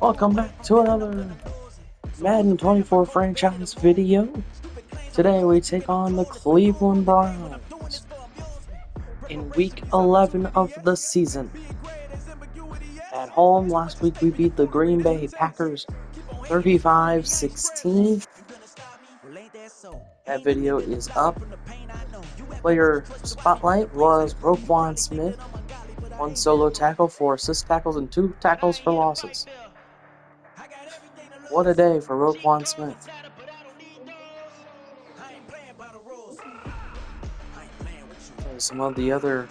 Welcome back to another Madden 24 franchise video. Today we take on the Cleveland Browns in week 11 of the season. At home, last week we beat the Green Bay Packers 35-16. That video is up. Player spotlight was Roquan Smith. 1 solo tackle, 4 assist tackles, and 2 tackles for losses. What a day for Roquan Smith. Some of the other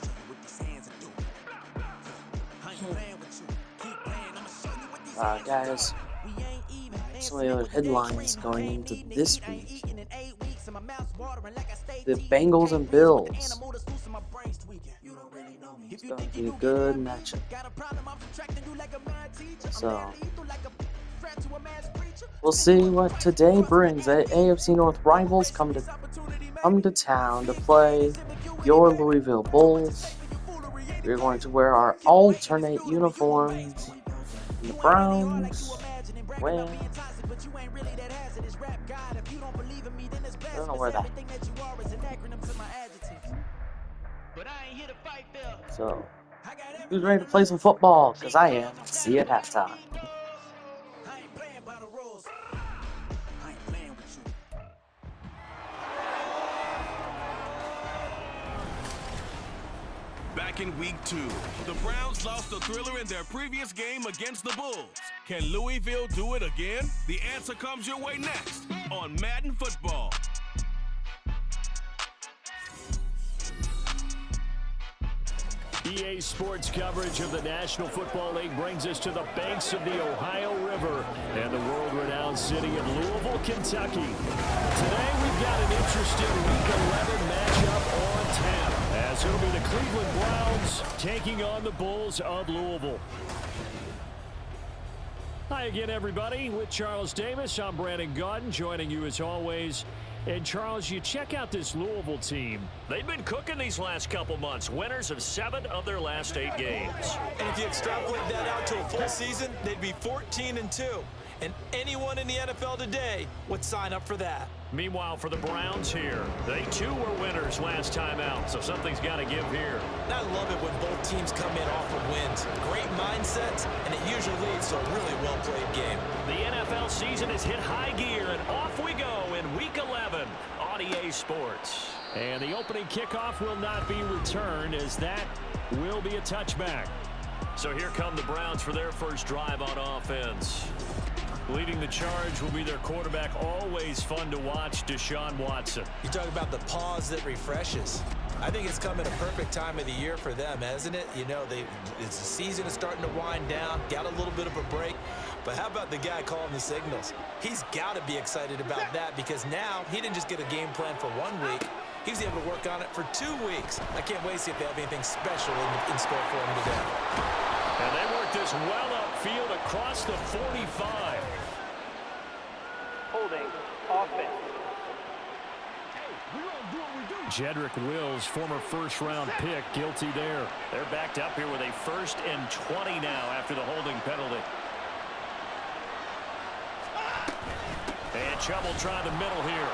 guys, some of the other headlines going into this week. The Bengals and Bills. It's going to be a good matchup. So, we'll see what today brings. The AFC North rivals come to town to play your Louisville Bulls. We're going to wear our alternate uniforms. And the Browns, well, I don't know where that. So, who's ready to play some football? Because I am. See you at halftime. Back in week 2, the Browns lost the thriller in their previous game against the Bulls. Can Louisville do it again? The answer comes your way next on Madden Football. EA Sports coverage of the National Football League brings us to the banks of the Ohio River and the world-renowned city of Louisville, Kentucky. Today we've got an interesting Week 11 matchup on tap, as it'll be the Cleveland Browns taking on the Bulls of Louisville. Hi again, everybody. With Charles Davis, I'm Brandon Gaudin, joining you as always. And Charles, you check out this Louisville team. They've been cooking these last couple months. Winners of 7 of their last 8 games. And if you extrapolate that out to a full season, they'd be 14-2. And anyone in the NFL today would sign up for that. Meanwhile, for the Browns here, they too were winners last time out, so something's got to give here. And I love it when both teams come in off of wins. Great mindsets, and it usually leads to a really well-played game. The NFL season has hit high gear, and off we go in Week 11 on EA Sports. And the opening kickoff will not be returned, as that will be a touchback. So here come the Browns for their first drive on offense. Leading the charge will be their quarterback, always fun to watch, Deshaun Watson. You talk about the pause that refreshes. I think it's come at a perfect time of the year for them, hasn't it? You know, the season is starting to wind down, got a little bit of a break. But how about the guy calling the signals? He's got to be excited about that, because now he didn't just get a game plan for 1 week. He was able to work on it for 2 weeks. I can't wait to see if they have anything special in store for him today. And they work this well upfield across the 45. Holding offense. Jedrick Wills, former first-round pick, guilty there. They're backed up here with a 1st and 20 now after the holding penalty. And Chubb will try the middle here.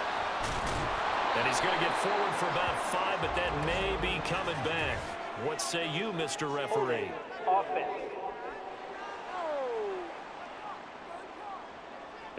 And he's going to get forward for about 5, but that may be coming back. What say you, Mr. Referee? Offense.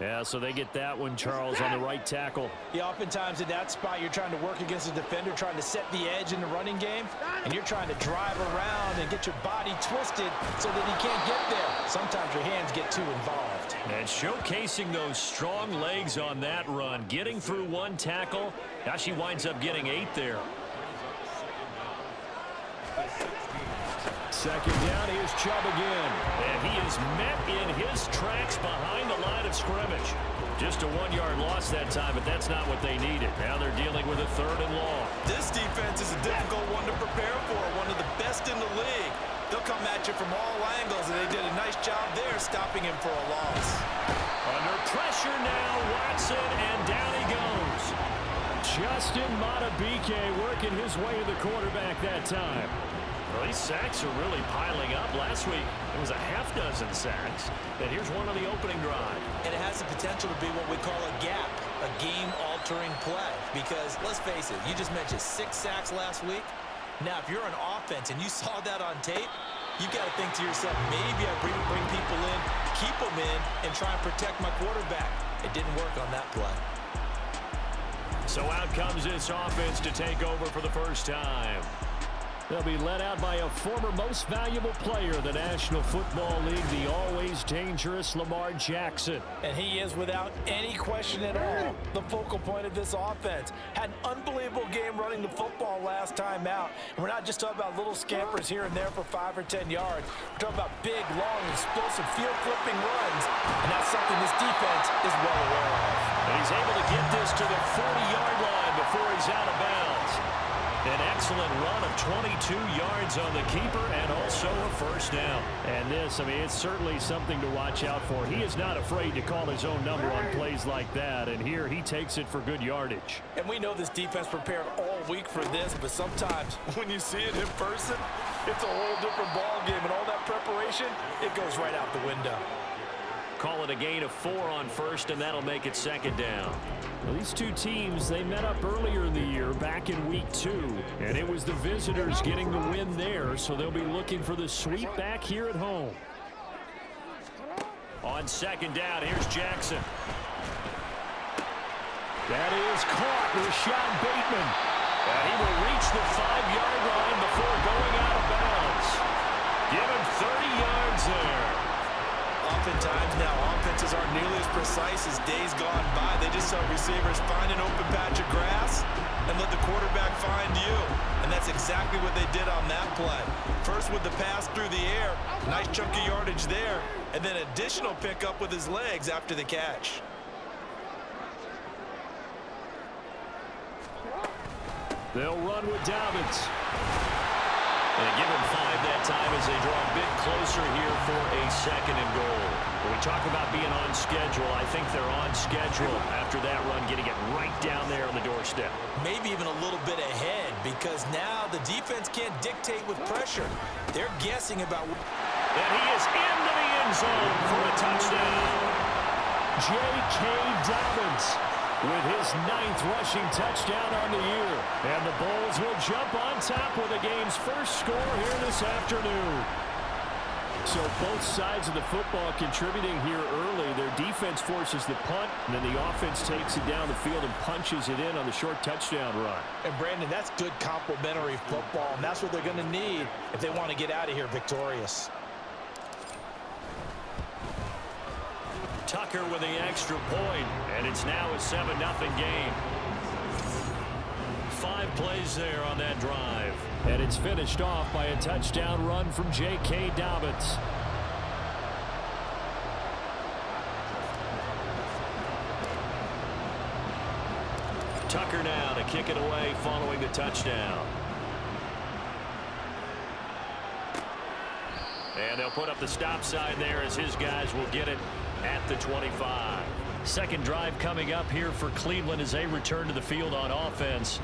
Yeah, so they get that one, Charles, on the right tackle. Yeah, oftentimes in that spot, you're trying to work against a defender, trying to set the edge in the running game, and you're trying to drive around and get your body twisted so that he can't get there. Sometimes your hands get too involved. And showcasing those strong legs on that run, getting through 1 tackle. Now she winds up getting 8 there. Second down, here's Chubb again. And he is met in his tracks behind the line of scrimmage. Just a 1-yard loss that time, but that's not what they needed. Now they're dealing with a 3rd and long. This defense is a difficult one to prepare for, one of the best in the league. They'll come at you from all angles, and they did a nice job there stopping him for a loss. Under pressure now, Watson, and down he goes. Justin Matabike working his way to the quarterback that time. Well, these sacks are really piling up. Last week, it was a half dozen sacks. And here's one on the opening drive. And it has the potential to be what we call a gap, a game-altering play. Because, let's face it, you just mentioned 6 sacks last week. Now, if you're an offense and you saw that on tape, you've got to think to yourself, maybe I bring people in, keep them in, and try and protect my quarterback. It didn't work on that play. So out comes this offense to take over for the first time. They'll be led out by a former most valuable player in the National Football League, the always dangerous Lamar Jackson. And he is, without any question at all, the focal point of this offense. Had an unbelievable game running the football last time out. And we're not just talking about little scampers here and there for 5 or 10 yards. We're talking about big, long, explosive, field-flipping runs. And that's something this defense is well aware of. And he's able to get this to the 40-yard line before he's out of bounds. An excellent run of 22 yards on the keeper and also a first down. And this, I mean, it's certainly something to watch out for. He is not afraid to call his own number on plays like that. And here he takes it for good yardage. And we know this defense prepared all week for this, but sometimes when you see it in person, it's a whole different ballgame. And all that preparation, it goes right out the window. Call it a gain of 4 on first, and that'll make it second down. Well, these two teams, they met up earlier in the year, back in week 2, and it was the visitors getting the win there, so they'll be looking for the sweep back here at home. On second down, here's Jackson. That is caught, Rashad Bateman. And he will reach the 5-yard line before going out of bounds. Give him 30 yards there. Oftentimes now, offenses aren't nearly as precise as days gone by. They just saw receivers find an open patch of grass and let the quarterback find you. And that's exactly what they did on that play. First with the pass through the air, nice chunky yardage there, and then additional pickup with his legs after the catch. They'll run with Dobbins. And give him 5 that time as they draw a bit closer here for a second and goal. When we talk about being on schedule, I think they're on schedule after that run, getting it right down there on the doorstep. Maybe even a little bit ahead, because now the defense can't dictate with pressure. They're guessing about... And he is into the end zone for a touchdown. J.K. Dobbins with his 9th rushing touchdown on the year. And the Bulls will jump on top with the game's first score here this afternoon. So both sides of the football contributing here early. Their defense forces the punt, and then the offense takes it down the field and punches it in on the short touchdown run. And Brandon, that's good complementary football, and that's what they're going to need if they want to get out of here victorious. Tucker with the extra point, and it's now a 7-0 game. 5 plays there on that drive. And it's finished off by a touchdown run from J.K. Dobbins. Tucker now to kick it away following the touchdown. And they'll put up the stop sign there as his guys will get it at the 25. Second drive coming up here for Cleveland as they return to the field on offense.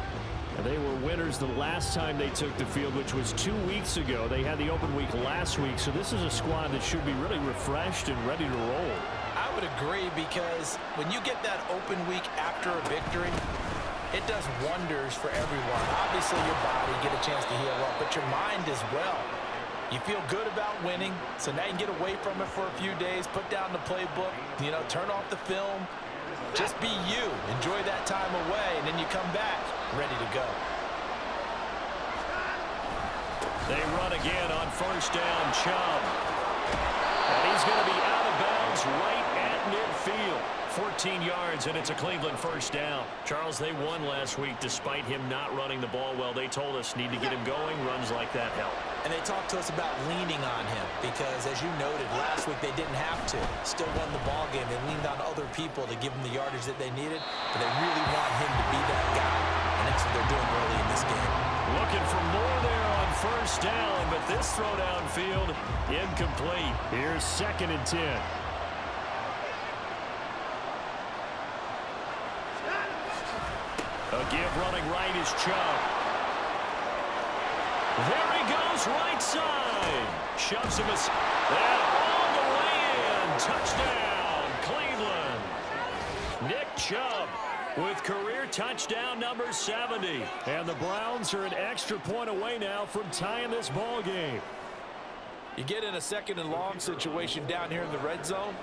And they were winners the last time they took the field, which was 2 weeks ago. They had the open week last week, so this is a squad that should be really refreshed and ready to roll. I would agree, because when you get that open week after a victory, it does wonders for everyone. Obviously, your body get a chance to heal up, but your mind as well. You feel good about winning, so now you can get away from it for a few days, put down the playbook, turn off the film. Just be you. Enjoy that time away, and then you come back ready to go. They run again on first down, Chubb. And he's going to be out of bounds right at midfield. 14 yards, and it's a Cleveland first down. Charles, they won last week despite him not running the ball well. They told us need to get him going. Runs like that help. And they talked to us about leaning on him because, as you noted, last week they didn't have to. Still won the ball game. They leaned on other people to give them the yardage that they needed, but they really want him to be that guy, and that's what they're doing early in this game. Looking for more there on first down, but this throw downfield incomplete. Here's 2nd and 10. A give running right is Chubb. There he goes, right side. Shoves him and all the way in. Touchdown, Cleveland. Nick Chubb with career touchdown number 70. And the Browns are an extra point away now from tying this ball game. You get in a second and long situation down here in the red zone.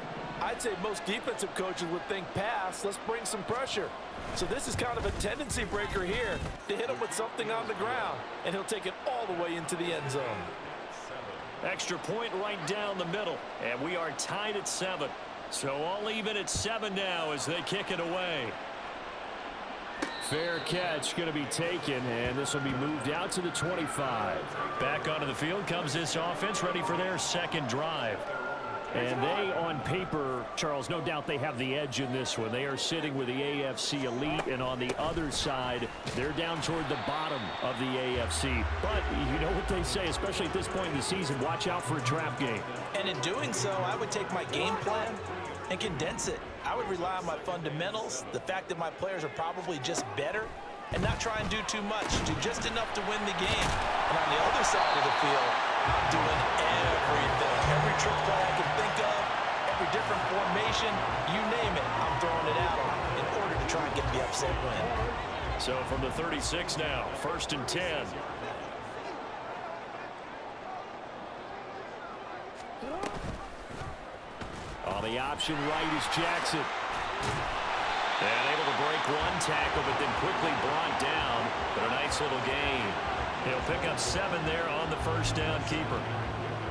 I'd say most defensive coaches would think pass, let's bring some pressure. So this is kind of a tendency breaker here to hit him with something on the ground, and he'll take it all the way into the end zone. Extra point right down the middle, and we are tied at 7. So all even at 7 now as they kick it away. Fair catch going to be taken, and this will be moved out to the 25. Back onto the field comes this offense, ready for their second drive. And they, on paper, Charles, no doubt they have the edge in this one. They are sitting with the AFC elite, and on the other side, they're down toward the bottom of the AFC. But you know what they say, especially at this point in the season, watch out for a trap game. And in doing so, I would take my game plan and condense it. I would rely on my fundamentals, the fact that my players are probably just better, and not try and do too much, do just enough to win the game. And on the other side of the field, I'm doing everything. Every trick play I can think of, every different formation, you name it, I'm throwing it out in order to try and get the upset win. So from the 36 now, 1st and 10. On the option right is Jackson. And able to break one tackle, but then quickly brought down. But a nice little gain. He'll pick up 7 there on the first down keeper.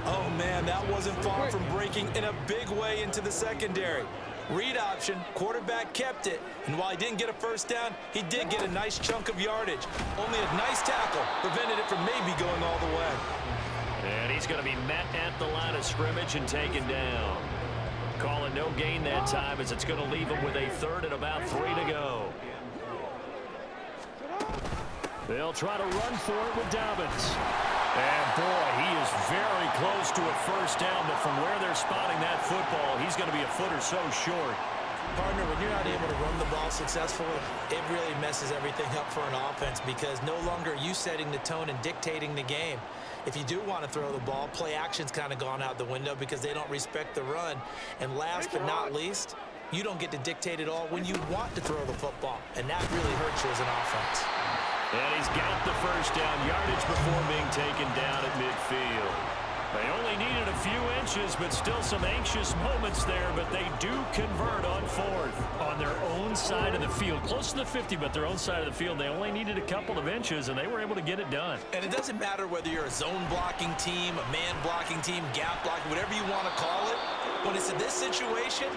Oh, man, that wasn't far from breaking in a big way into the secondary. Read option, quarterback kept it, and while he didn't get a first down, he did get a nice chunk of yardage. Only a nice tackle prevented it from maybe going all the way. And he's going to be met at the line of scrimmage and taken down. Calling no gain that time as it's going to leave him with a 3rd and about 3 to go. They'll try to run for it with Dobbins. And boy, he is very close to a first down, but from where they're spotting that football, he's going to be a foot or so short. Partner, when you're not able to run the ball successfully, it really messes everything up for an offense because no longer are you setting the tone and dictating the game. If you do want to throw the ball, play action's kind of gone out the window because they don't respect the run. And last but not least, you don't get to dictate it all when you want to throw the football. And that really hurts you as an offense. And he's got the first down yardage before being taken down at midfield. They only needed a few inches, but still some anxious moments there, but they do convert on 4th on their own side of the field. Close to the 50, but their own side of the field. They only needed a couple of inches, and they were able to get it done. And it doesn't matter whether you're a zone blocking team, a man blocking team, gap blocking, whatever you want to call it. When it's in this situation,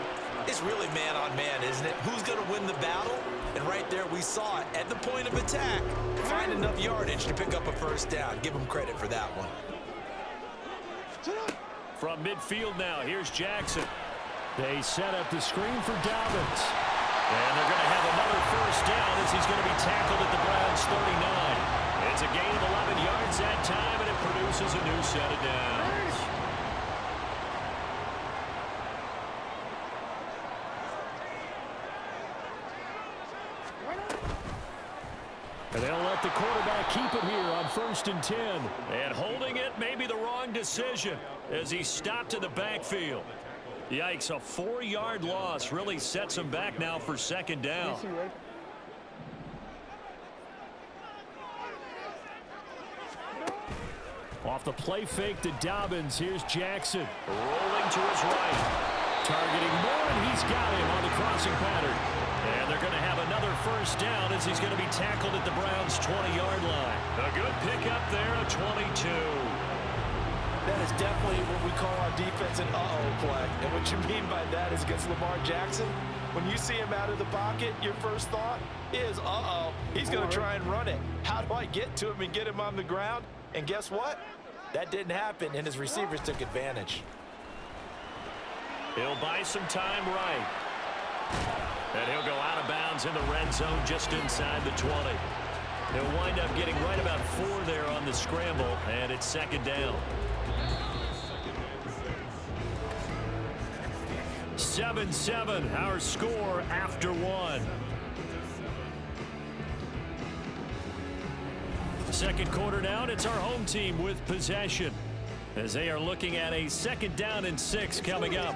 it's really man on man, isn't it? Who's going to win the battle? And right there we saw it at the point of attack. Find enough yardage to pick up a first down. Give them credit for that one. From midfield now, here's Jackson. They set up the screen for Dobbins. And they're going to have another first down as he's going to be tackled at the Browns' 39. It's a gain of 11 yards that time, and it produces a new set of downs. And they'll let the quarterback keep it here on 1st and 10. And holding it may be the wrong decision as he stopped in the backfield. Yikes, a 4-yard loss really sets him back now for 2nd down. Off the play fake to Dobbins, here's Jackson. Rolling to his right. Targeting Moore, and he's got him on the crossing pattern. And they're going to have another first down as he's going to be tackled at the Browns' 20-yard line. A good pickup there, a 22. That is definitely what we call our defense an uh-oh play. And what you mean by that is against Lamar Jackson, when you see him out of the pocket, your first thought is, uh-oh, he's going to try and run it. How do I get to him and get him on the ground? And guess what? That didn't happen, and his receivers took advantage. He'll buy some time right. And he'll go out of bounds in the red zone just inside the 20. He'll wind up getting right about 4 there on the scramble, and it's 2nd down. 7-7, our score after 1. second quarter now, and it's our home team with possession as they are looking at a 2nd down and 6 coming up.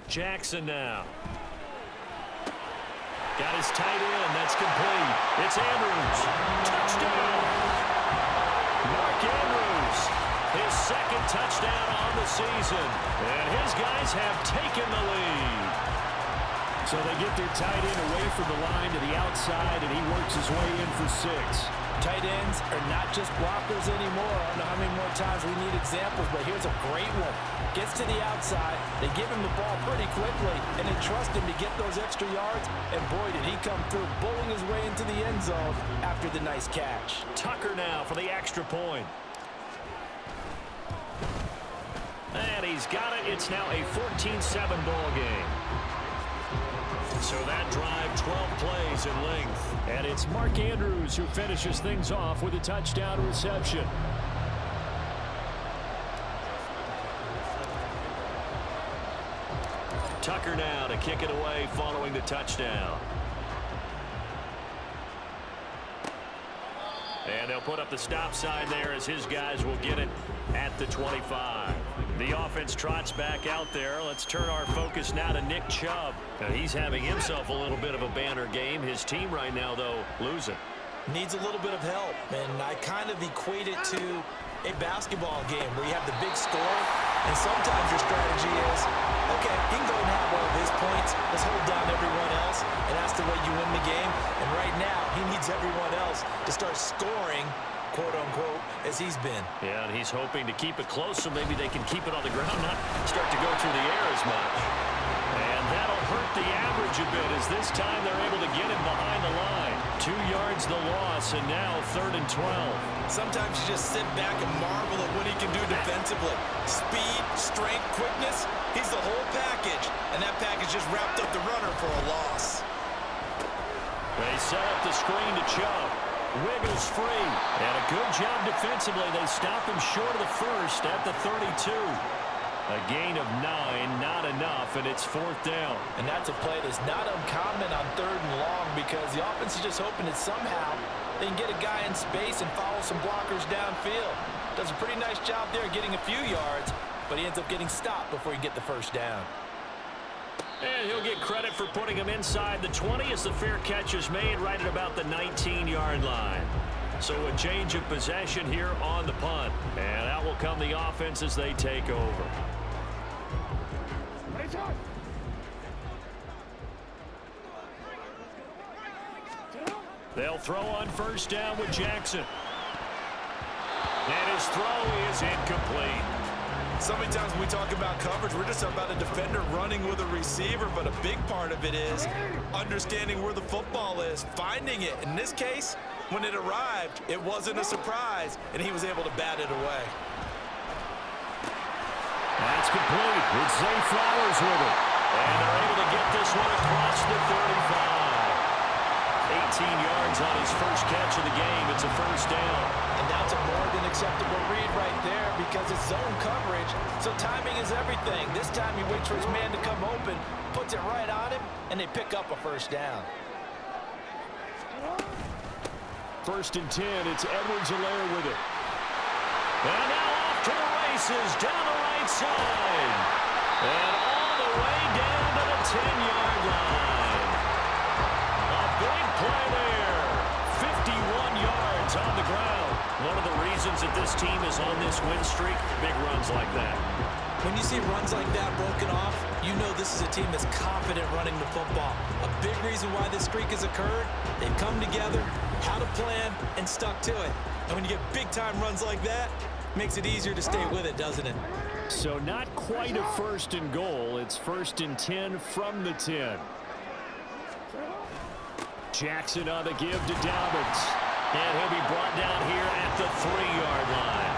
Jackson now. Got his tight end. That's complete. It's Andrews. Touchdown. Mark Andrews. His 2nd touchdown on the season. And his guys have taken the lead. So they get their tight end away from the line to the outside, and he works his way in for 6. Tight ends are not just blockers anymore. I don't know how many more times we need examples, but here's a great one. Gets to the outside, they give him the ball pretty quickly, and they trust him to get those extra yards, and boy, did he come through, bowling his way into the end zone after the nice catch. Tucker now for the extra point. And he's got it. It's now a 14-7 ball game. So that drive, 12 plays in length. And it's Mark Andrews who finishes things off with a touchdown reception. Tucker now to kick it away following the touchdown. And they'll put up the stop sign there as his guys will get it at the 25. The offense trots back out there. Let's turn our focus now to Nick Chubb. Now he's having himself a little bit of a banner game. His team right now, though, losing. Needs a little bit of help, and I kind of equate it to a basketball game where you have the big score, and sometimes your strategy is, okay, he can go and have all of his points. Let's hold down everyone else, and that's the way you win the game. And right now, he needs everyone else to start scoring, quote-unquote, as he's been. Yeah, and he's hoping to keep it close so maybe they can keep it on the ground, not start to go through the air as much. And that'll hurt the average a bit as this time they're able to get him behind the line. 2 yards the loss, and now 3rd and 12. Sometimes you just sit back and marvel at what he can do defensively. Speed, strength, quickness, he's the whole package. And that package just wrapped up the runner for a loss. They set up the screen to Chubb. Wiggles free. And a good job defensively. They stop him short of the first at the 32. A gain of 9, not enough, and it's 4th down. And that's a play that's not uncommon on 3rd and long because the offense is just hoping that somehow they can get a guy in space and follow some blockers downfield. Does a pretty nice job there getting a few yards, but he ends up getting stopped before he get the 1st down. And he'll get credit for putting him inside the 20 as the fair catch is made right at about the 19-yard line. So a change of possession here on the punt. And out will come the offense as they take over. They'll throw on 1st down with Jackson. And his throw is incomplete. So many times when we talk about coverage, we're just about a defender running with a receiver, but a big part of it is understanding where the football is, finding it. In this case, when it arrived, it wasn't a surprise, and he was able to bat it away. That's complete. It's Zay Flowers with it. And they're able to get this one across the 35. 18 yards on his first catch of the game. It's a 1st down. And that's a more than acceptable read right there because it's zone coverage, so timing is everything. This time he waits for his man to come open, puts it right on him, and they pick up a 1st down. 1st and 10. It's Edwards-Helaire with it. And now off to the races down the right side. And all the way down to the 10-yard line. A big play there. 51 yards on the ground. One of the reasons that this team is on this win streak, big runs like that. When you see runs like that broken off, you know this is a team that's confident running the football. A big reason why this streak has occurred, they've come together, had a plan, and stuck to it. And when you get big-time runs like that, it makes it easier to stay with it, doesn't it? So not quite a 1st and goal. It's 1st and 10 from the 10. Jackson on the give to Dobbins. And he'll be brought down here at the 3-yard line.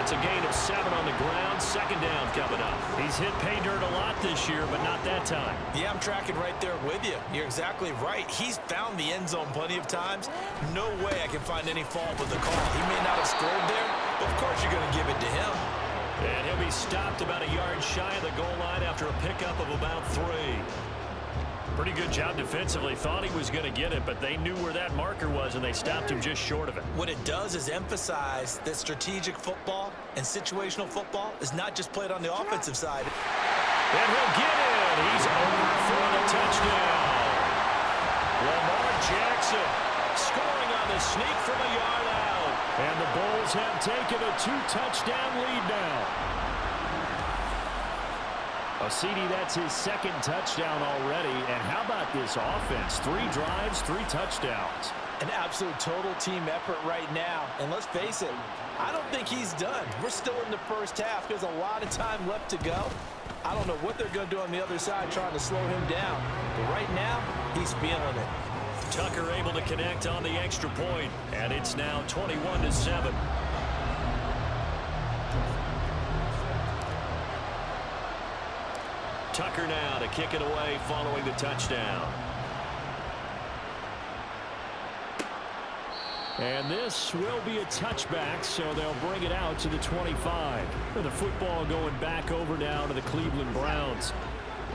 It's a gain of 7 on the ground. 2nd down coming up. He's hit pay dirt a lot this year, but not that time. Yeah, I'm tracking right there with you. You're exactly right. He's found the end zone plenty of times. No way I can find any fault with the call. He may not have scored there, but of course you're going to give it to him. And he'll be stopped about a yard shy of the goal line after a pickup of about 3. Pretty good job defensively. Thought he was going to get it, but they knew where that marker was, and they stopped him just short of it. What it does is emphasize that strategic football and situational football is not just played on the offensive side. And he'll get it. He's over for the touchdown. Lamar Jackson scoring on the sneak from a yard out. And the Bulls have taken a 2-touchdown lead now. CD, that's his 2nd touchdown already. And how about this offense? 3 drives, 3 touchdowns. An absolute total team effort right now. And let's face it, I don't think he's done. We're still in the first half. There's a lot of time left to go. I don't know what they're going to do on the other side trying to slow him down. But right now, he's feeling it. Tucker able to connect on the extra point. And it's now 21-7. Tucker now to kick it away following the touchdown. And this will be a touchback, so they'll bring it out to the 25. The football going back over now to the Cleveland Browns.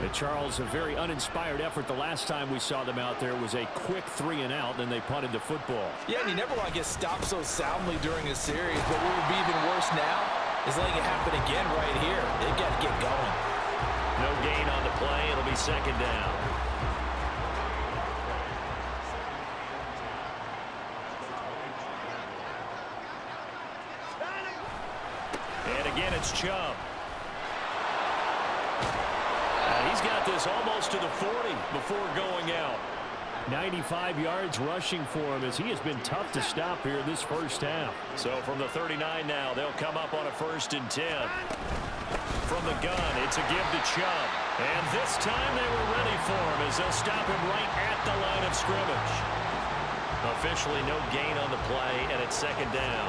And Charles, a very uninspired effort. The last time we saw them out there was a quick 3-and-out, then they punted the football. Yeah, and you never want to get stopped so soundly during a series, but what would be even worse now is letting it happen again right here. They've got to get going. No gain on the play. It'll be 2nd down. And again, it's Chubb. He's got this almost to the 40 before going out. 95 yards rushing for him as he has been tough to stop here this first half. So from the 39 now, they'll come up on a 1st and 10. From the gun, it's a give to Chubb. And this time they were ready for him as they'll stop him right at the line of scrimmage. Officially no gain on the play, and it's 2nd down.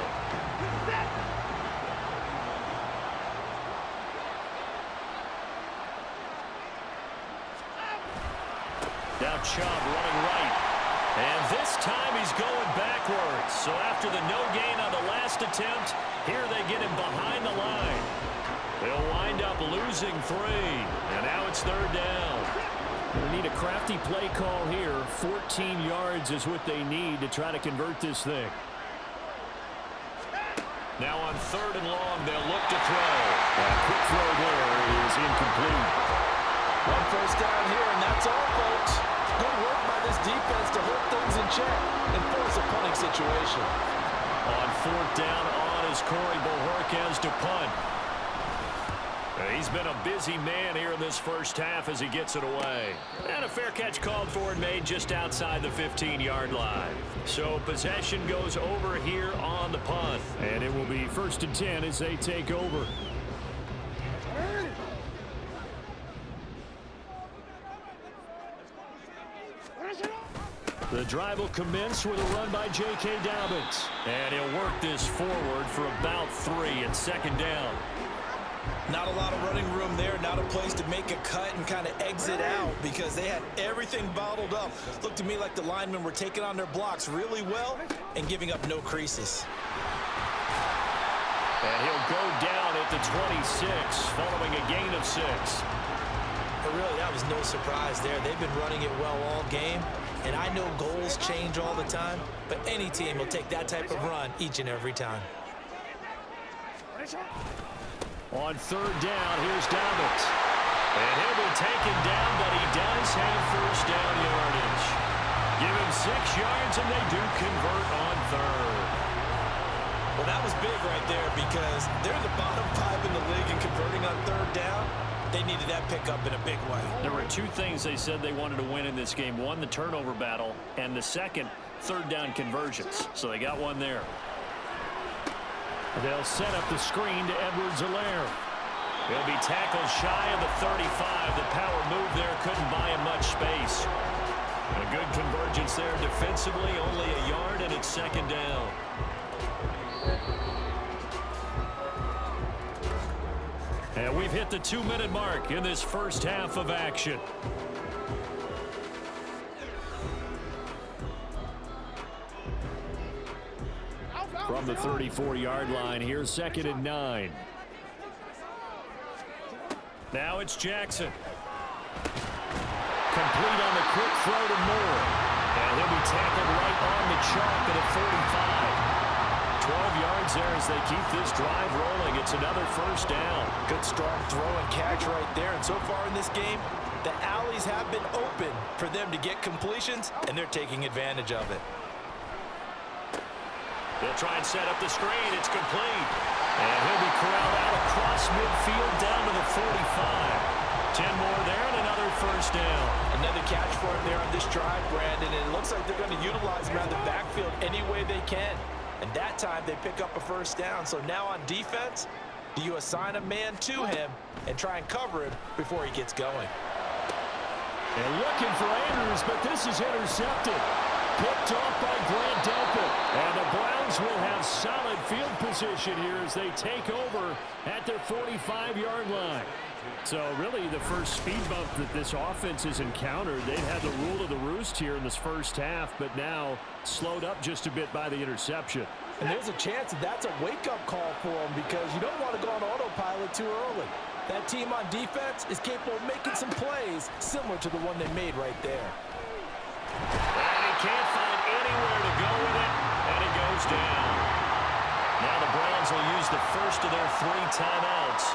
Now Chubb running right. And this time he's going backwards. So after the no gain on the last attempt, here they get him behind the line. They'll wind up losing 3. And now it's 3rd down. They need a crafty play call here. 14 yards is what they need to try to convert this thing. Now on 3rd and long, they'll look to throw. That quick throw there is incomplete. 1 first down here, and that's all, folks. Good work by this defense to hold things in check and force a punting situation. On 4th down on is Corey Bojorquez to punt. He's been a busy man here in this first half as he gets it away. And a fair catch called for and made just outside the 15-yard line. So possession goes over here on the punt. And it will be 1st and 10 as they take over. The drive will commence with a run by J.K. Dobbins. And he'll work this forward for about 3 and 2nd down. Not a lot of running room there, not a place to make a cut and kind of exit out because they had everything bottled up. Looked to me like the linemen were taking on their blocks really well and giving up no creases. And he'll go down at the 26 following a gain of 6. But really, that was no surprise there. They've been running it well all game, and I know goals change all the time, but any team will take that type of run each and every time. On 3rd down, here's Dobbins. And he'll be taken down, but he does have 1st down yardage. Give him 6 yards, and they do convert on 3rd. Well, that was big right there because they're the bottom 5 in the league in converting on 3rd down. They needed that pickup in a big way. There were 2 things they said they wanted to win in this game. One, the turnover battle, and the second, 3rd down conversions. So they got one there. They'll set up the screen to Edwards-Helaire. He'll be tackled shy of the 35. The power move there couldn't buy him much space. A good convergence there defensively, only a yard, and it's 2nd down. And we've hit the 2-minute mark in this first half of action. From the 34-yard line, here's 2nd and 9. Now it's Jackson. Complete on the quick throw to Moore. And he'll be tackled right on the chalk at a 45. 12 yards there as they keep this drive rolling. It's another first down. Good strong throw and catch right there. And so far in this game, the alleys have been open for them to get completions, and they're taking advantage of it. They'll try and set up the screen. It's complete. And he'll be corralled out across midfield down to the 45. 10 more there and another first down. Another catch for him there on this drive, Brandon, and it looks like they're going to utilize him out of the backfield any way they can. And that time they pick up a first down. So now on defense, do you assign a man to him and try and cover him before he gets going? And looking for Andrews, but this is intercepted. Picked off by Grant Delpit. And the Browns will have solid field position here as they take over at their 45-yard line. So really the first speed bump that this offense has encountered, they've had the rule of the roost here in this first half, but now slowed up just a bit by the interception. And there's a chance that that's a wake-up call for them because you don't want to go on autopilot too early. That team on defense is capable of making some plays similar to the one they made right there. And he can't find anywhere to go with it, and it goes down. Now the Browns will use the first of their 3 timeouts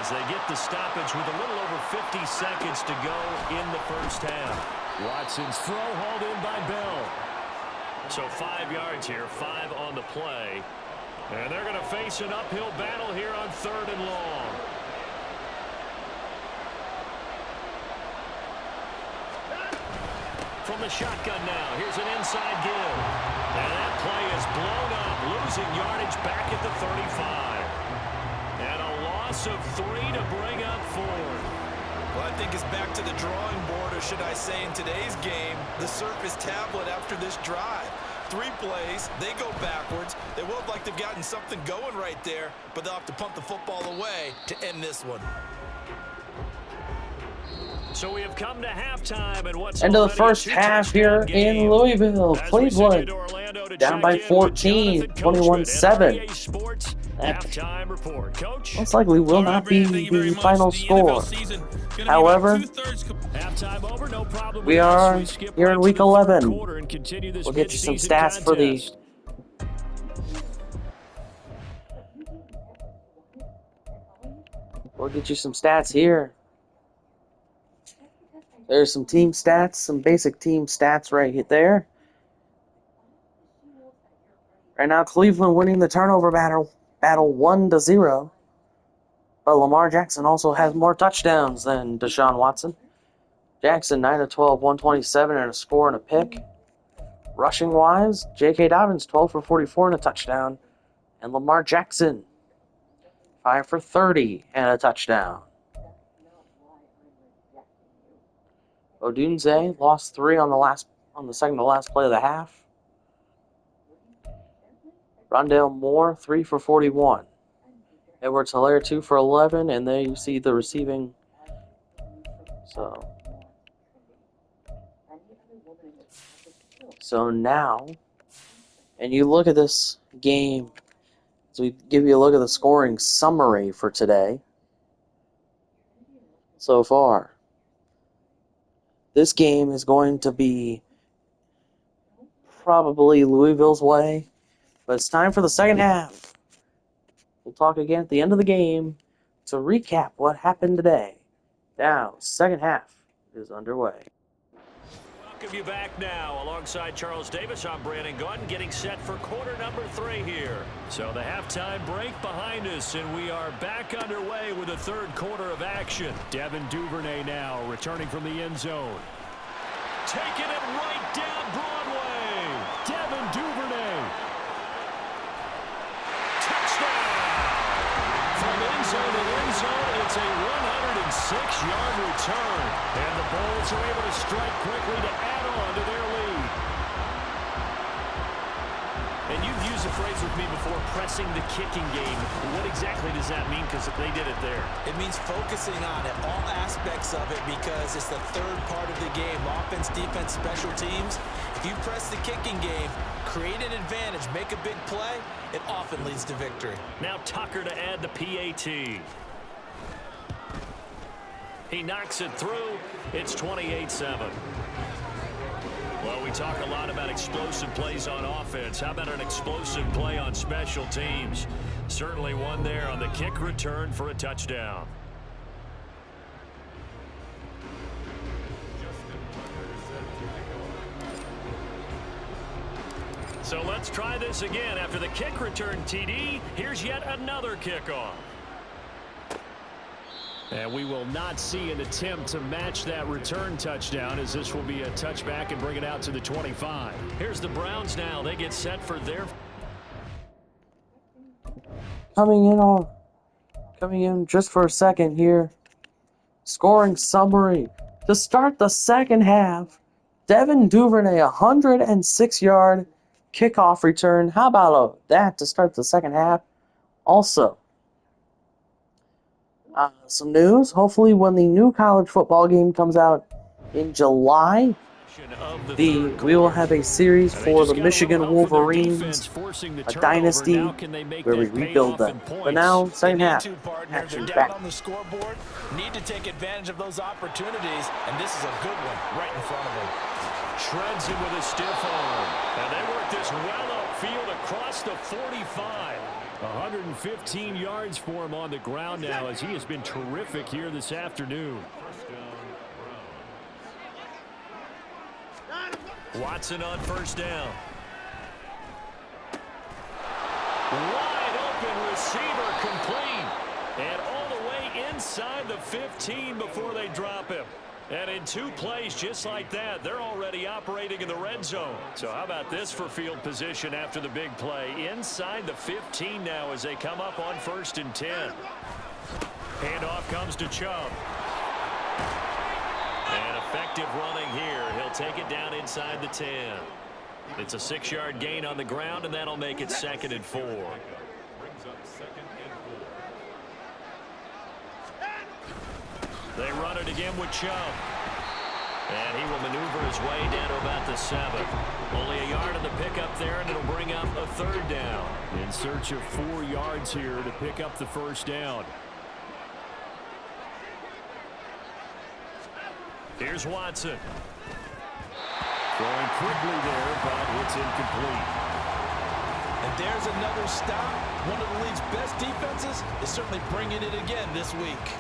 as they get the stoppage with a little over 50 seconds to go in the first half. Watson's throw hauled in by Bell. So 5 yards here, 5 on the play. And they're going to face an uphill battle here on 3rd and long. From the shotgun now, here's an inside give. And that play is blown up, losing yardage back at the 35. And a loss of 3 to bring up 4. Well, I think it's back to the drawing board, or should I say in today's game, the Surface tablet after this drive. 3 plays, they go backwards. They will look like they've gotten something going right there, but they'll have to punt the football away to end this one. So we have come to halftime, and what's end of the first half here in Louisville. Cleveland down by 14, 21-7. Halftime report. Coach, most likely will not be the final score. However, halftime over, no problem. we are here in week 11. We'll get you some stats for the here. There's some team stats, some basic team stats right there. Right now, Cleveland winning the turnover battle 1-0. But Lamar Jackson also has more touchdowns than Deshaun Watson. Jackson 9-12, 127 and a score and a pick. Rushing wise, J.K. Dobbins 12 for 44 and a touchdown. And Lamar Jackson 5 for 30 and a touchdown. Odunze lost 3 on the second to last play of the half. Rondale Moore 3 for 41. Edwards Hilaire 2 for 11, and there you see the receiving. So now, and you look at this game. So we give you a look at the scoring summary for today. So far, this game is going to be probably Louisville's way, but it's time for the second half. We'll talk again at the end of the game to recap what happened today. Now, second half is underway. Welcome you back now. Alongside Charles Davis, I'm Brandon Gunn, getting set for quarter number 3 here. So the halftime break behind us, and we are back underway with the third quarter of action. Devin Duvernay now returning from the end zone. Taking it right down Broadway. Devin Duvernay. Touchdown. From end zone to end zone, it's a 106-yard return. And the Bulls are able to strike quickly to add on to their lead. And you've used the phrase with me before, pressing the kicking game. What exactly does that mean? Because they did it there. It means focusing on it, all aspects of it, because it's the third part of the game. Offense, defense, special teams. If you press the kicking game, create an advantage, make a big play, it often leads to victory. Now Tucker to add the PAT. He knocks it through. It's 28-7. Well, we talk a lot about explosive plays on offense. How about an explosive play on special teams? Certainly one there on the kick return for a touchdown. So let's try this again. After the kick return TD, here's yet another kickoff. And we will not see an attempt to match that return touchdown, as this will be a touchback and bring it out to the 25. Here's the Browns now. They get set for their... Coming in just for a second here. Scoring summary. To start the second half, Devin Duvernay, 106-yard kickoff return. How about that to start the second half? Also, some news. Hopefully when the new college football game comes out in July, we will have a series for the Michigan Wolverines, a dynasty where we rebuild them. But now, second half, action back. On the scoreboard, need to take advantage of those opportunities, and this is a good one right in front of them. Shreds him with a stiff arm. And they work this well upfield across the 45. 115 yards for him on the ground now, as he has been terrific here this afternoon. Watson on first down. Wide open receiver, complete. And all the way inside the 15 before they drop him. And in 2 plays just like that, they're already operating in the red zone. So how about this for field position after the big play? Inside the 15 now as they come up on 1st and 10. Handoff comes to Chubb. And effective running here. He'll take it down inside the 10. It's a 6-yard gain on the ground, and that'll make it 2nd and 4. They run it again with Chubb. And he will maneuver his way down to about the 7. Only a yard on the pickup there, and it'll bring up a 3rd down. In search of 4 yards here to pick up the 1st down. Here's Watson. Throwing quickly there, but it's incomplete. And there's another stop. One of the league's best defenses is certainly bringing it again this week.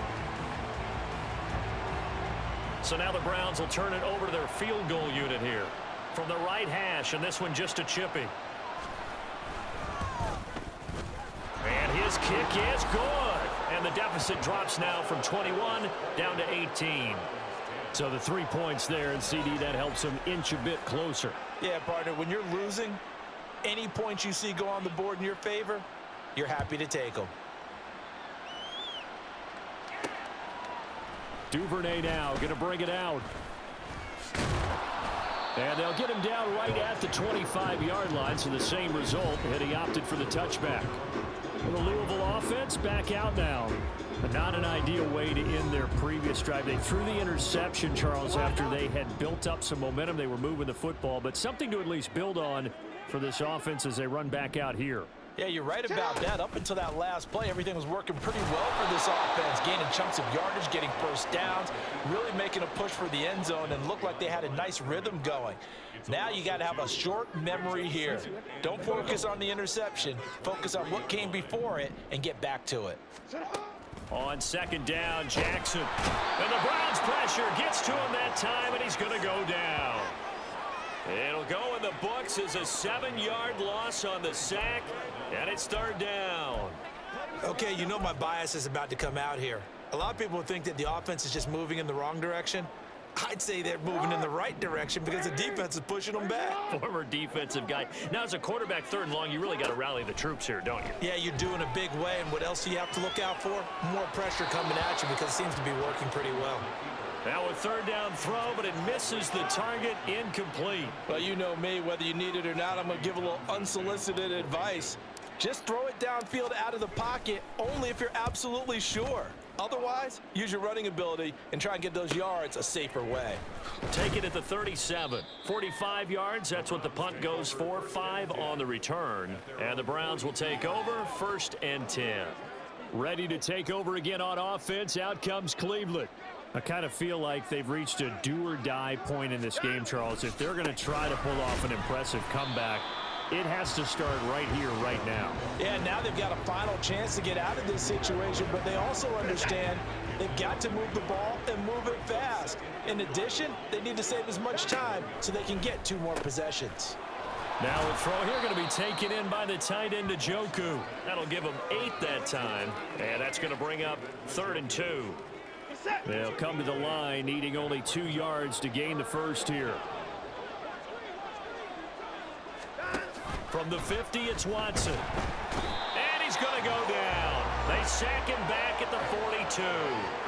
So now the Browns will turn it over to their field goal unit here. From the right hash, and this one just a chippy. And his kick is good. And the deficit drops now from 21 down to 18. So the 3 points there, and CD, that helps him inch a bit closer. Yeah, partner, when you're losing, any points you see go on the board in your favor, you're happy to take them. Duvernay now going to bring it out. And they'll get him down right at the 25-yard line, so the same result, and he opted for the touchback. Well, the Louisville offense back out now. But not an ideal way to end their previous drive. They threw the interception, Charles, after they had built up some momentum. They were moving the football, but something to at least build on for this offense as they run back out here. Yeah, you're right about that. Up until that last play, everything was working pretty well for this offense, gaining chunks of yardage, getting first downs, really making a push for the end zone, and looked like they had a nice rhythm going. Now you got to have a short memory here. Don't focus on the interception. Focus on what came before it and get back to it. On 2nd down, Jackson. And the Browns pressure gets to him that time, and he's going to go down. It'll go in the books as a 7-yard loss on the sack, and it's 3rd down. Okay, you know my bias is about to come out here. A lot of people think that the offense is just moving in the wrong direction. I'd say they're moving in the right direction because the defense is pushing them back. Former defensive guy. Now, as a quarterback 3rd and long, you really got to rally the troops here, don't you? Yeah, you do in a big way. And what else do you have to look out for? More pressure coming at you because it seems to be working pretty well. Now a 3rd down throw, but it misses the target, incomplete. Well, you know me, whether you need it or not, I'm going to give a little unsolicited advice. Just throw it downfield out of the pocket only if you're absolutely sure. Otherwise, use your running ability and try and get those yards a safer way. Take it at the 37. 45 yards, that's what the punt goes for. 5 on the return. And the Browns will take over, 1st and 10. Ready to take over again on offense. Out comes Cleveland. I kind of feel like they've reached a do-or-die point in this game, Charles. If they're going to try to pull off an impressive comeback, it has to start right here, right now. Yeah, now they've got a final chance to get out of this situation, but they also understand they've got to move the ball and move it fast. In addition, they need to save as much time so they can get 2 more possessions. Now a throw here going to be taken in by the tight end Njoku. That'll give them 8 that time, and that's going to bring up 3rd and 2. They'll come to the line, needing only 2 yards to gain the first here. From the 50, it's Watson. And he's going to go down. They sack him back at the 42.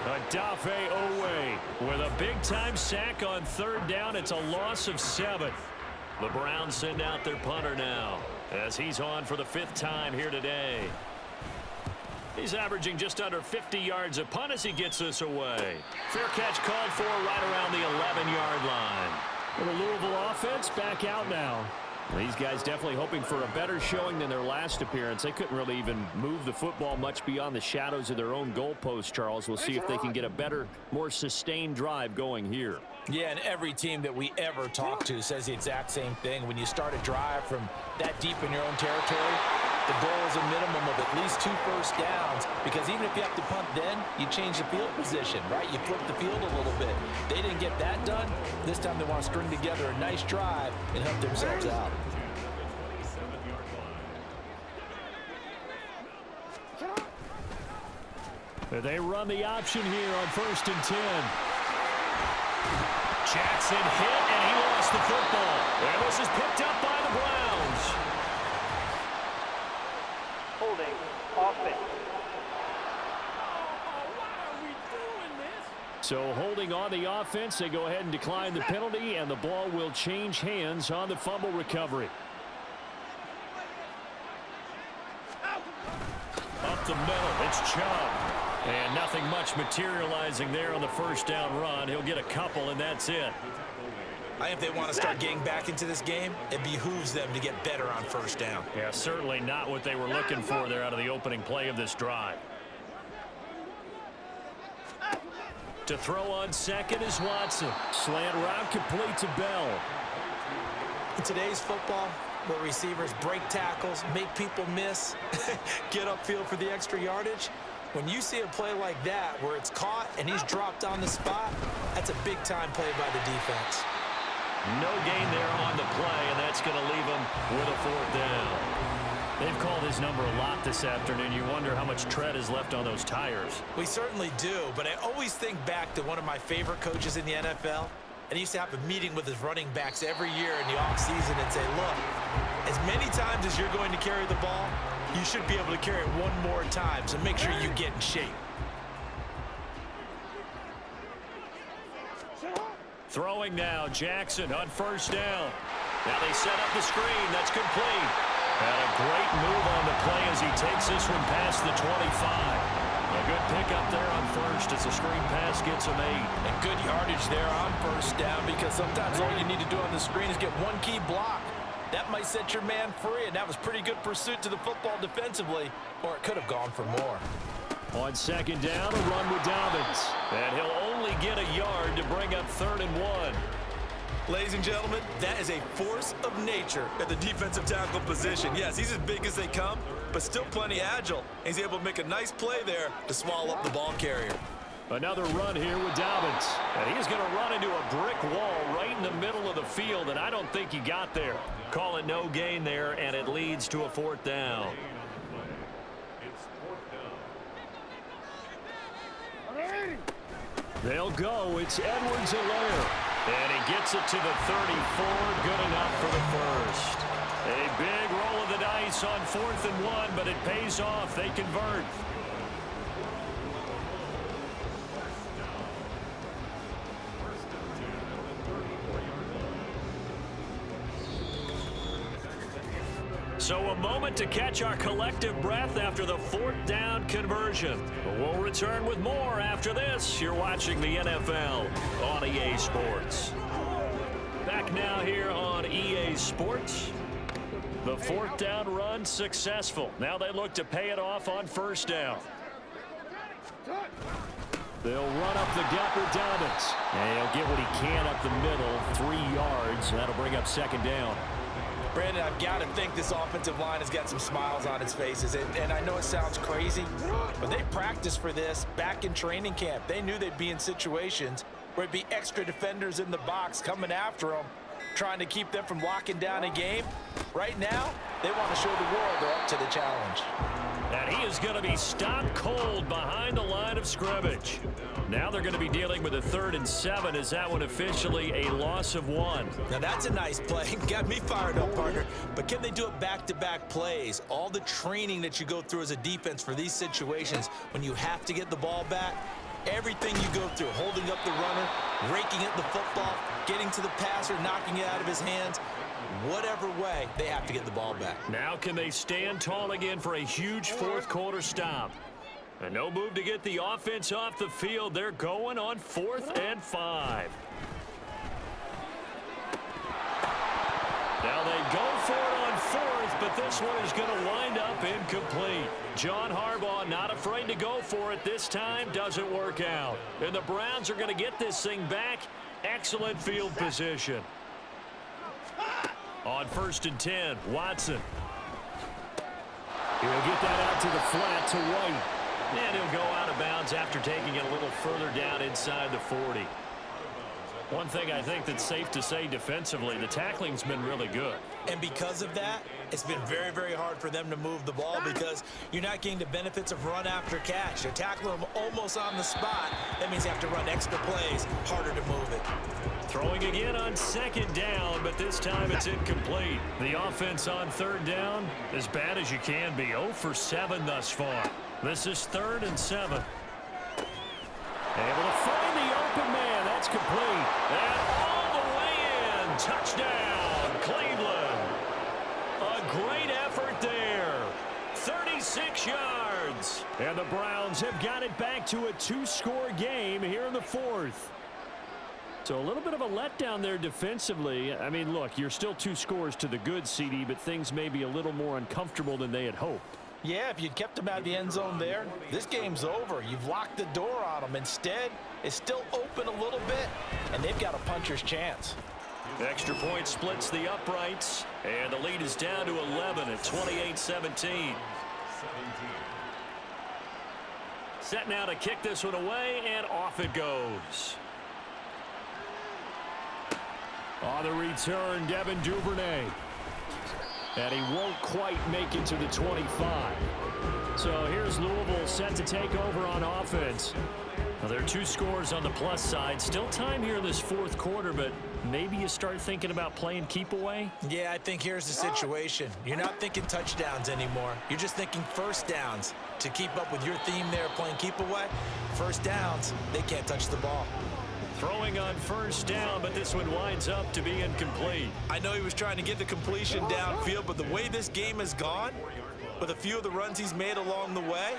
Odafe Owe with a big-time sack on 3rd down. It's a loss of 7. The Browns send out their punter now as he's on for the 5th time here today. He's averaging just under 50 yards a punt as he gets this away. Fair catch called for right around the 11-yard line. And the Louisville offense back out now. These guys definitely hoping for a better showing than their last appearance. They couldn't really even move the football much beyond the shadows of their own goalpost, Charles. We'll see if they can get a better, more sustained drive going here. Yeah, and every team that we ever talk to says the exact same thing. When you start a drive from that deep in your own territory, the goal is a minimum of at least 2 first downs, because even if you have to punt then, you change the field position, right? You flip the field a little bit. They didn't get that done. This time they want to string together a nice drive and help themselves out. They run the option here on 1st and 10. Jackson hit, and he lost the football. And this is picked up by the Browns. Holding. Offense. So holding on the offense, they go ahead and decline the penalty, and the ball will change hands on the fumble recovery. Up the middle, it's Chubb. And nothing much materializing there on the 1st down run. He'll get a couple, and that's it. I think if they want to start getting back into this game, it behooves them to get better on 1st down. Yeah, certainly not what they were looking for there out of the opening play of this drive. To throw on 2nd is Watson. Slant route complete to Bell. In today's football, where receivers break tackles, make people miss, get upfield for the extra yardage, when you see a play like that where it's caught and he's dropped on the spot, that's a big-time play by the defense. No gain there on the play, and that's going to leave him with a 4th down. They've called his number a lot this afternoon. You wonder how much tread is left on those tires. We certainly do, but I always think back to one of my favorite coaches in the NFL, and he used to have a meeting with his running backs every year in the offseason and say, look, as many times as you're going to carry the ball, you should be able to carry it one more time, so make sure you get in shape. Throwing now, Jackson on 1st down. Now they set up the screen. That's complete. And a great move on the play as he takes this one past the 25. A good pickup there on 1st as the screen pass gets him 8. And good yardage there on 1st down, because sometimes all you need to do on the screen is get one key block. That might set your man free, and that was pretty good pursuit to the football defensively, or it could have gone for more. On 2nd down, a run with Dobbins. And he'll only get a yard to bring up 3rd and 1. Ladies and gentlemen, that is a force of nature at the defensive tackle position. Yes, he's as big as they come, but still plenty agile. He's able to make a nice play there to swallow up the ball carrier. Another run here with Dobbins. And he's going to run into a brick wall right in the middle of the field, and I don't think he got there. Call it no gain there, and it leads to a 4th down. They'll go. It's Edwards-Helaire. And he gets it to the 34. Good enough for the 1st. A big roll of the dice on 4th and 1, but it pays off. They convert. So a moment to catch our collective breath after the 4th down conversion. We'll return with more after this. You're watching the NFL on EA Sports. Back now here on EA Sports. The 4th down run successful. Now they look to pay it off on 1st down. They'll run up the gut with Dobbins. And he'll get what he can up the middle, 3 yards. That'll bring up second down. Brandon, I've got to think this offensive line has got some smiles on its faces. And I know it sounds crazy, but they practiced for this back in training camp. They knew they'd be in situations where it'd be extra defenders in the box coming after them, trying to keep them from locking down a game. Right now, they want to show the world they're up to the challenge. And he is going to be stopped cold behind the line of scrimmage. Now they're going to be dealing with a 3rd and 7. Is that one officially a loss of 1? Now that's a nice play. Got me fired up, partner. But can they do it back-to-back plays? All the training that you go through as a defense for these situations, when you have to get the ball back, everything you go through, holding up the runner, raking at the football, getting to the passer, knocking it out of his hands, whatever way, they have to get the ball back. Now can they stand tall again for a huge 4th quarter stop? And no move to get the offense off the field. They're going on 4th and 5. Now they go for it on 4th, but this one is going to wind up incomplete. John Harbaugh not afraid to go for it this time. Doesn't work out. And the Browns are going to get this thing back. Excellent field position. On 1st and 10, Watson. He'll get that out to the flat to White. And he'll go out of bounds after taking it a little further down inside the 40. One thing I think that's safe to say defensively, the tackling's been really good. And because of that, it's been very, very hard for them to move the ball because you're not getting the benefits of run after catch. You're tackling them almost on the spot. That means you have to run extra plays, harder to move it. Throwing again on 2nd down, but this time it's incomplete. The offense on 3rd down, as bad as you can be. 0 for 7 thus far. This is 3rd and 7. Able to find the open man. That's complete. And all the way in. Touchdown, Cleveland. A great effort there. 36 yards. And the Browns have got it back to a 2-score game here in the 4th. So a little bit of a letdown there defensively. I mean, look, you're still 2 scores to the good, CD, but things may be a little more uncomfortable than they had hoped. Yeah, if you'd kept them out of the end zone there, this game's over. You've locked the door on them. Instead, it's still open a little bit, and they've got a puncher's chance. Extra point splits the uprights, and the lead is down to 11 at 28-17. Set now to kick this one away, and off it goes. On the return, Devin Duvernay. And he won't quite make it to the 25. So here's Louisville set to take over on offense. Now there are 2 scores on the plus side. Still time here in this 4th quarter, but maybe you start thinking about playing keep away? Yeah, I think here's the situation. You're not thinking touchdowns anymore. You're just thinking 1st downs. To keep up with your theme there playing keep away, 1st downs, they can't touch the ball. Throwing on 1st down, but this one winds up to be incomplete. I know he was trying to get the completion downfield, but the way this game has gone, with a few of the runs he's made along the way,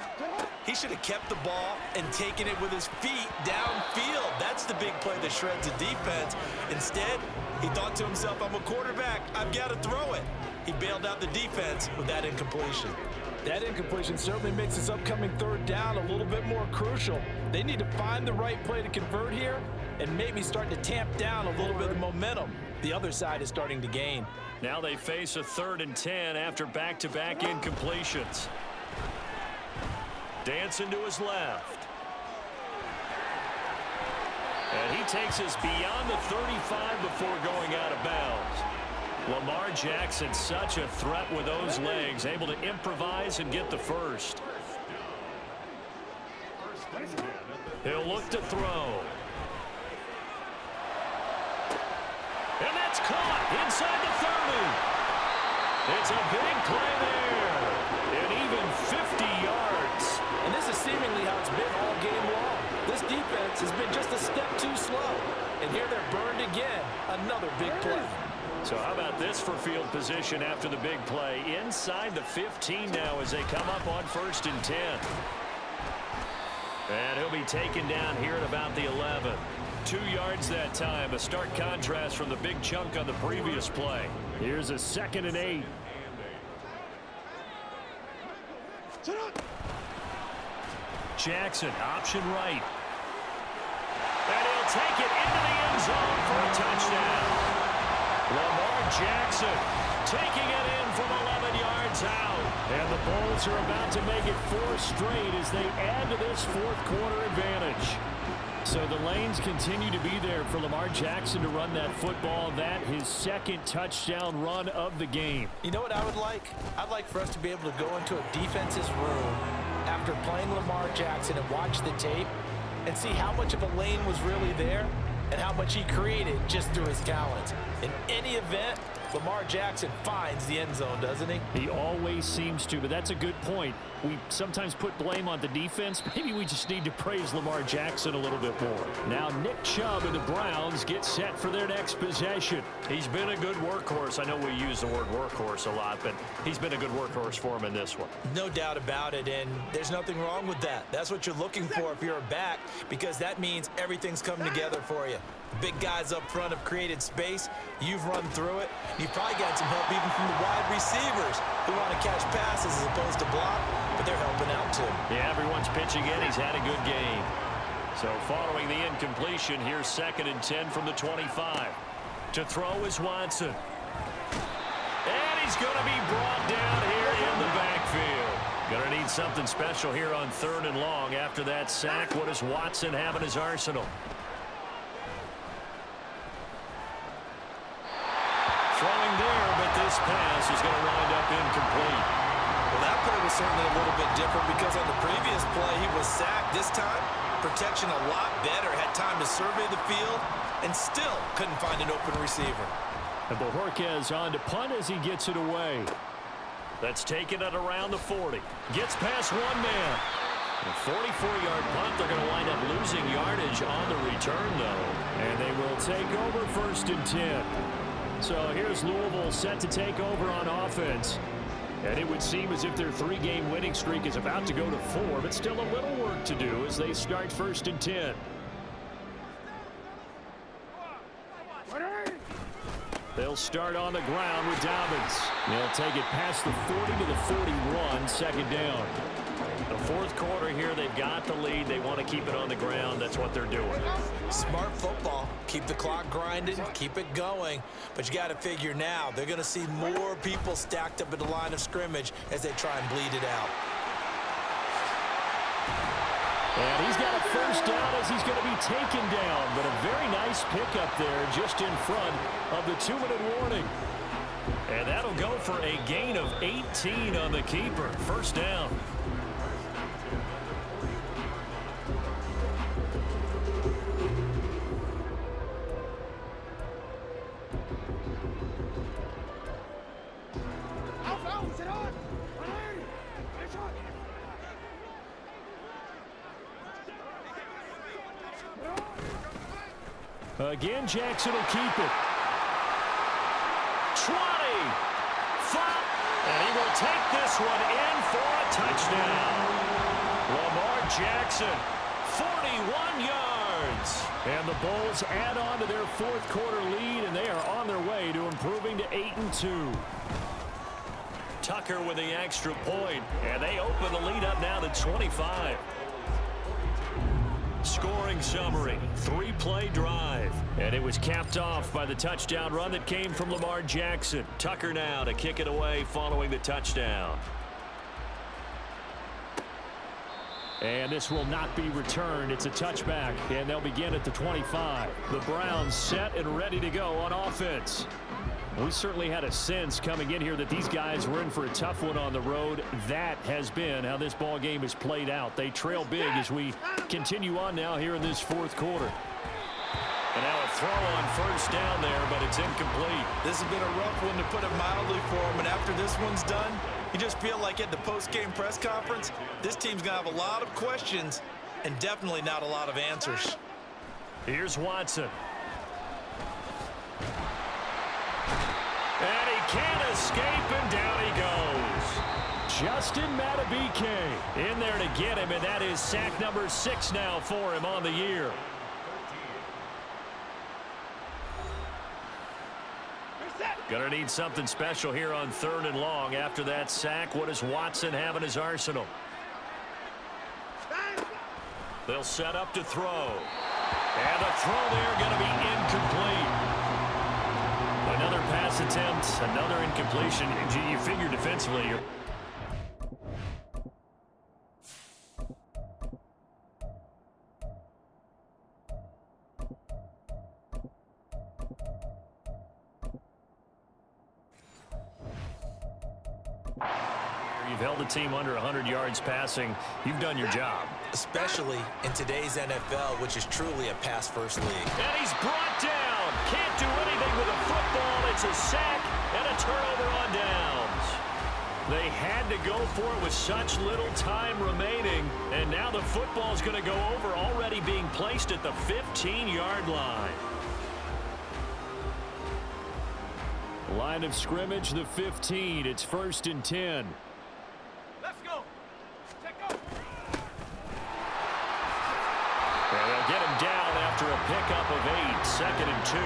he should have kept the ball and taken it with his feet downfield. That's the big play that shreds a defense. Instead, he thought to himself, I'm a quarterback, I've got to throw it. He bailed out the defense with that incompletion. That incompletion certainly makes this upcoming 3rd down a little bit more crucial. They need to find the right play to convert here and maybe start to tamp down a little bit of momentum. The other side is starting to gain. Now they face a 3rd and 10 after back-to-back incompletions. Dancing to his left. And he takes us beyond the 35 before going out of bounds. Lamar Jackson, such a threat with those legs, able to improvise and get the first. He'll look to throw. And that's caught inside the 30. It's a big play there. And even 50 yards. And this is seemingly how it's been all game long. This defense has been just a step too slow. And here they're burned again. Another big play. So how about this for field position after the big play? Inside the 15 now as they come up on 1st and 10. And he'll be taken down here at about the 11. 2 yards that time, a stark contrast from the big chunk on the previous play. Here's a 2nd and 8. Jackson, option right. And he'll take it into the end zone for a touchdown. Lamar Jackson taking it in from 11 yards out. And the Bulls are about to make it 4 straight as they add to this fourth quarter advantage. So the lanes continue to be there for Lamar Jackson to run that football. That his second touchdown run of the game. You know what I would like? I'd like for us to be able to go into a defense's room after playing Lamar Jackson and watch the tape and see how much of a lane was really there and how much he created just through his talents. In any event, Lamar Jackson finds the end zone, doesn't he? He always seems to, but that's a good point. We sometimes put blame on the defense. Maybe we just need to praise Lamar Jackson a little bit more. Now Nick Chubb and the Browns get set for their next possession. He's been a good workhorse. I know we use the word workhorse a lot, but he's been a good workhorse for him in this one. No doubt about it, and there's nothing wrong with that. That's what you're looking for if you're a back, because that means everything's coming together for you. Big guys up front have created space. You've run through it. You've probably got some help even from the wide receivers who want to catch passes as opposed to block, but they're helping out too. Yeah, everyone's pitching in. He's had a good game. So following the incompletion, here's 2nd and 10 from the 25. To throw is Watson. And he's going to be brought down here in the backfield. Going to need something special here on 3rd and long. After that sack, what does Watson have in his arsenal? Throwing there, but this pass is going to wind up incomplete. Well, that play was certainly a little bit different because on the previous play, he was sacked. This time, protection a lot better. Had time to survey the field and still couldn't find an open receiver. And Bojorquez on to punt as he gets it away. That's taken at around the 40. Gets past one man. A 44-yard punt. They're going to wind up losing yardage on the return, though. And they will take over 1st and 10. So here's Louisville set to take over on offense. And it would seem as if their 3-game winning streak is about to go to 4, but still a little work to do as they start 1st and 10. They'll start on the ground with Dobbins. They'll take it past the 40 to the 41, 2nd down. The fourth quarter here, they've got the lead. They want to keep it on the ground. That's what they're doing. Smart football. Keep the clock grinding, keep it going. But you got to figure now, they're going to see more people stacked up at the line of scrimmage as they try and bleed it out. And he's got a 1st down as he's going to be taken down. But a very nice pickup there just in front of the 2-minute warning. And that'll go for a gain of 18 on the keeper. 1st down. Again, Jackson will keep it. 20. And he will take this one in for a touchdown. Lamar Jackson, 41 yards. And the Bulls add on to their fourth quarter lead, and they are on their way to improving to 8-2. Tucker with the extra point, and they open the lead up now to 25. Scoring summary, 3-play drive. And it was capped off by the touchdown run that came from Lamar Jackson. Tucker now to kick it away following the touchdown. And this will not be returned. It's a touchback, and they'll begin at the 25. The Browns set and ready to go on offense. We certainly had a sense coming in here that these guys were in for a tough one on the road. That has been how this ball game has played out. They trail big as we continue on now here in this fourth quarter. And now a throw on 1st down there, but it's incomplete. This has been a rough one, to put it mildly, for him. And after this one's done, you just feel like at the post-game press conference, this team's going to have a lot of questions and definitely not a lot of answers. Here's Watson. And he can't escape, and down he goes. Justin Matabike in there to get him, and that is sack number 6 now for him on the year. Gonna need something special here on 3rd and long. After that sack, what does Watson have in his arsenal? They'll set up to throw. And the throw there going to be incomplete. Another pass attempt, another incompletion. You figure defensively you're... You've held the team under 100 yards passing. You've done your job. Especially in today's NFL, which is truly a pass-first league. And he's brought down. Can't do anything with a football. It's a sack and a turnover on downs. They had to go for it with such little time remaining. And now the football's going to go over, already being placed at the 15-yard line. Line of scrimmage, the 15. It's 1st and 10. And they'll get him down after a pickup of 8, 2nd and 2.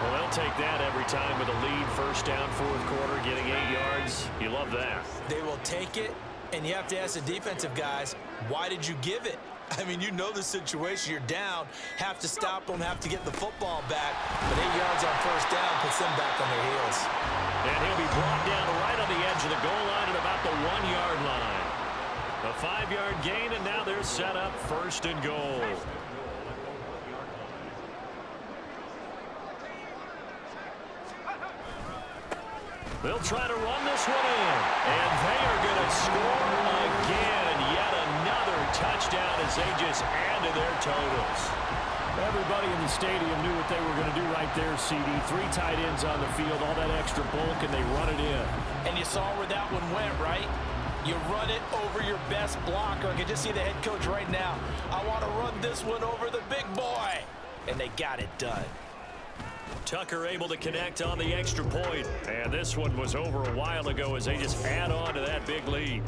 Well, they'll take that every time with a lead. 1st down, 4th quarter, getting 8 yards. You love that. They will take it, and you have to ask the defensive guys, why did you give it? I mean, you know the situation. You're down, have to stop them, have to get the football back. But 8 yards on 1st down puts them back on their heels. And he'll be brought down right on the edge of the goal line at about the 1-yard line. A 5-yard gain, and now they're set up 1st and goal. They'll try to run this one in. And they are going to score again. Yet another touchdown as they just add to their totals. Everybody in the stadium knew what they were going to do right there, CD. 3 tight ends on the field, all that extra bulk, and they run it in. And you saw where that one went, right? You run it over your best blocker. I can just see the head coach right now. I want to run this one over the big boy. And they got it done. Tucker able to connect on the extra point. And this one was over a while ago as they just add on to that big lead.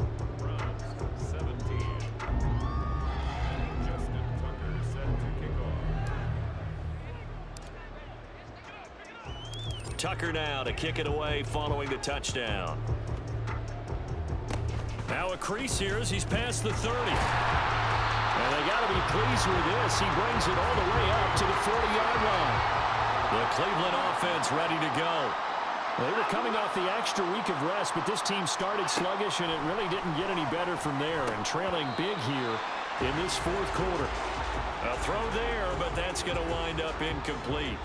Tucker now to kick it away following the touchdown. Now a crease here as he's past the 30. And they got to be pleased with this. He brings it all the way up to the 40-yard line. The Cleveland offense ready to go. They were coming off the extra week of rest, but this team started sluggish, and it really didn't get any better from there. And trailing big here in this 4th quarter. A throw there, but that's going to wind up incomplete.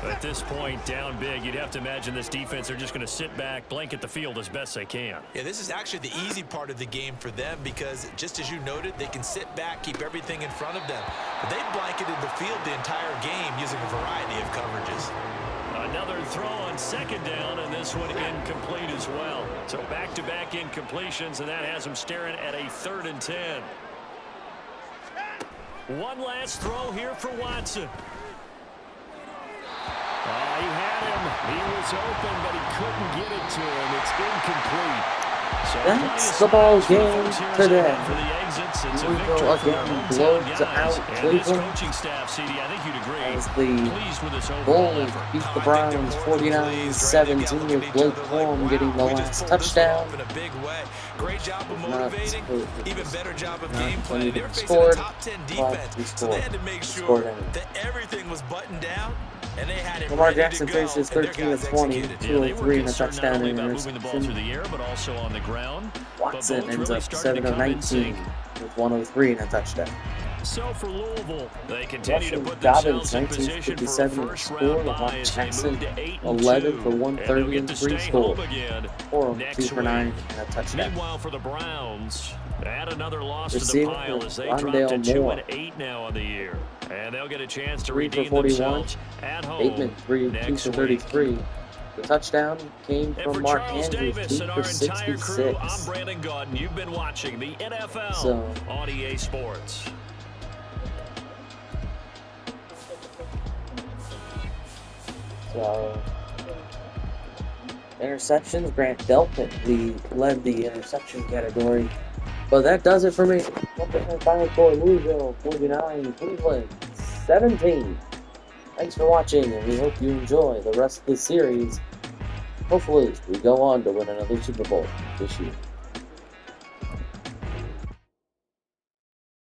At this point, down big, you'd have to imagine this defense, they're just going to sit back, blanket the field as best they can. Yeah, this is actually the easy part of the game for them because, just as you noted, they can sit back, keep everything in front of them. But they've blanketed the field the entire game using a variety of coverages. Another throw on 2nd down, and this one incomplete as well. So back-to-back incompletions, and that has them staring at a 3rd and 10. One last throw here for Watson. He had him. He was open, but he couldn't get it to him. It's incomplete. So that's the ball game today. For the exits, it's a Louisville victory for again their hometown blows guys. out And this Cleveland. coaching staff, CD, I think you'd agree, As the pleased with this overall Bulls effort. beat the Browns 49-17 with Blake Corum getting the last touchdown. In a big way. Great job of motivating, even better job of Not game planning. They were facing scored, a top 10 but defense, we so they had to make sure anyway. that everything was buttoned down, and they had it Lamar ready Jackson to go, finishes and their 13 of guys 20, executed. 203 and a touchdown Not only and about moving the ball through interception. the air, but also on the ground. Watson But both ends really up starting 7 to of come in 19 sync. with 103 and a touchdown. So for Louisville, they continue to Russell put Dobbins, themselves in position for a 1957 to first score. round Lamar bye as they Jackson, move to 8-2. 11 for And 130 they'll and get to 3 stay scores. home again 4 next 2 for week. 9 and a touchdown. Meanwhile, for the Browns, add another loss to the Receiver pile as they Rondale drop to Moore. 2-8 now on the year. And they'll get a chance to 3 for redeem 41. themselves at home Bateman, 2 next for week. 33. The touchdown came And for from Mark Charles Andrews, Davis 2 and for our entire crew, I'm 66. Brandon Gaudin. You've been watching the NFL So- on EA Sports. So, interceptions, Grant Delpit led the interception category. But that does it for me. 1% final score, Louisville 49, Cleveland 17. Thanks for watching, and we hope you enjoy the rest of the series. Hopefully, we go on to win another Super Bowl this year.